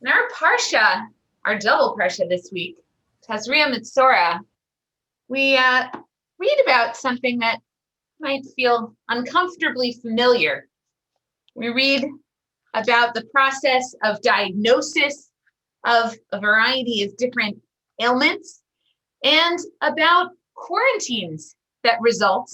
In our Parsha, our double Parsha this week, Tazria-Metzora, we read about something that might feel uncomfortably familiar. We read about the process of diagnosis of a variety of different ailments and about quarantines that result,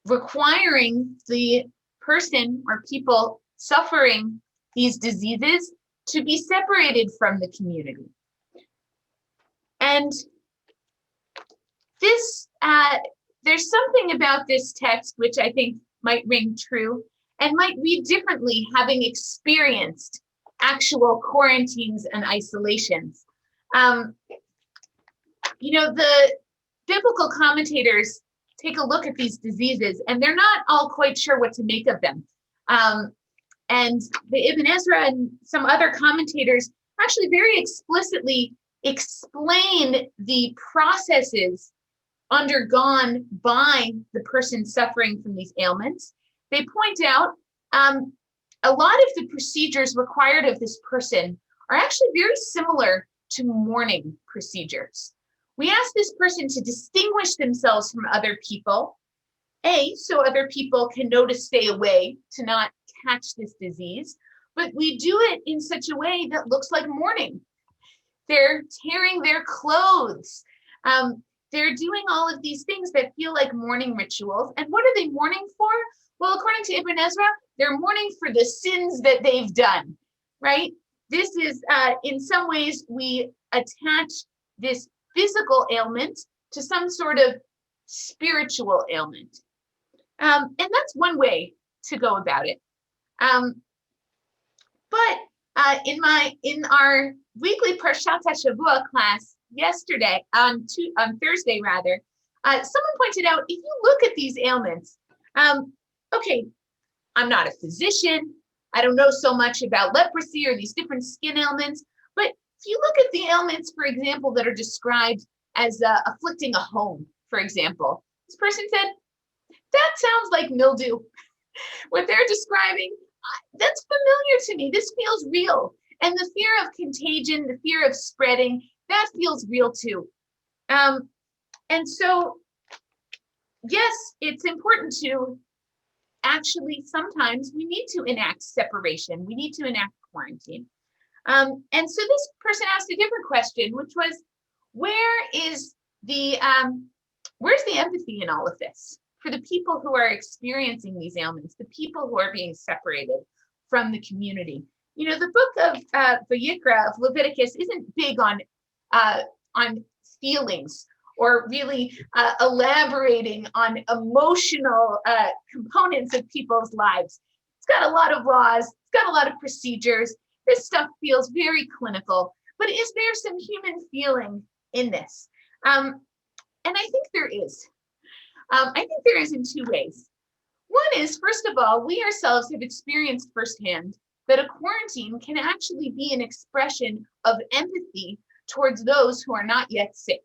requiring the person or people suffering these diseases to be separated from the community. And this, there's something about this text which I think might ring true and might read differently, having experienced actual quarantines and isolations. The biblical commentators take a look at these diseases and they're not all quite sure what to make of them. And the Ibn Ezra and some other commentators actually very explicitly explain the processes undergone by the person suffering from these ailments. They point out a lot of the procedures required of this person are actually very similar to mourning procedures. We ask this person to distinguish themselves from other people, so other people can know to stay away, to not catch this disease, but we do it in such a way that looks like mourning. They're tearing their clothes. They're doing all of these things that feel like mourning rituals. And what are they mourning for? Well, according to Ibn Ezra, they're mourning for the sins that they've done, right? This is, in some ways, we attach this physical ailment to some sort of spiritual ailment. And that's one way to go about it. But in our weekly Parshat HaShavua class yesterday, on Thursday rather, someone pointed out, if you look at these ailments, okay, I'm not a physician, I don't know so much about leprosy or these different skin ailments, but if you look at the ailments, for example, that are described as afflicting a home, for example, this person said, that sounds like mildew. What they're describing, that's familiar to me. This feels real. And the fear of contagion, the fear of spreading, that feels real too. And so, yes, it's important to actually, sometimes we need to enact separation. We need to enact quarantine. And so this person asked a different question, which was, where's the empathy in all of this? For the people who are experiencing these ailments, the people who are being separated from the community. You know, the book of Vayikra, of Leviticus, isn't big on feelings or really elaborating on emotional components of people's lives. It's got a lot of laws, it's got a lot of procedures. This stuff feels very clinical, but is there some human feeling in this? And I think there is. I think there is in two ways. One is, first of all, we ourselves have experienced firsthand that a quarantine can actually be an expression of empathy towards those who are not yet sick.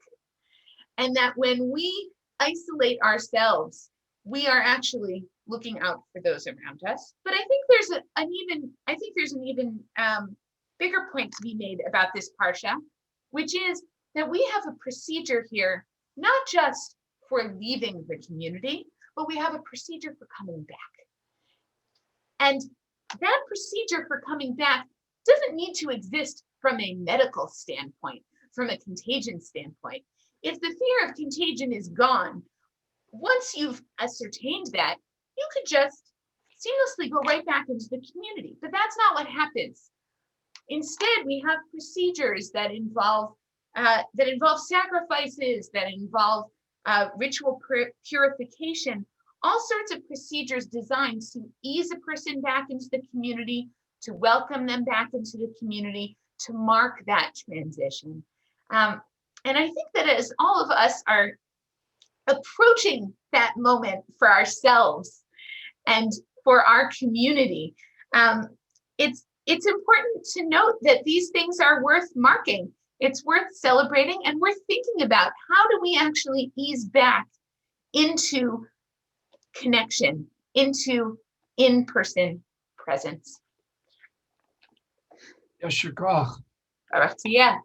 And that when we isolate ourselves, we are actually looking out for those around us. But I think there's an even bigger point to be made about this parsha, which is that we have a procedure here, not just for leaving the community, but we have a procedure for coming back. And that procedure for coming back doesn't need to exist from a medical standpoint, from a contagion standpoint. If the fear of contagion is gone, once you've ascertained that, you could just seamlessly go right back into the community. But that's not what happens. Instead, we have procedures that involve sacrifices, that involve ritual purification, all sorts of procedures designed to ease a person back into the community, to welcome them back into the community, to mark that transition. And I think that as all of us are approaching that moment for ourselves and for our community, it's important to note that these things are worth marking. It's worth celebrating and worth thinking about, how do we actually ease back into connection, into in-person presence. Yasher koach. Baruch Tiyeh.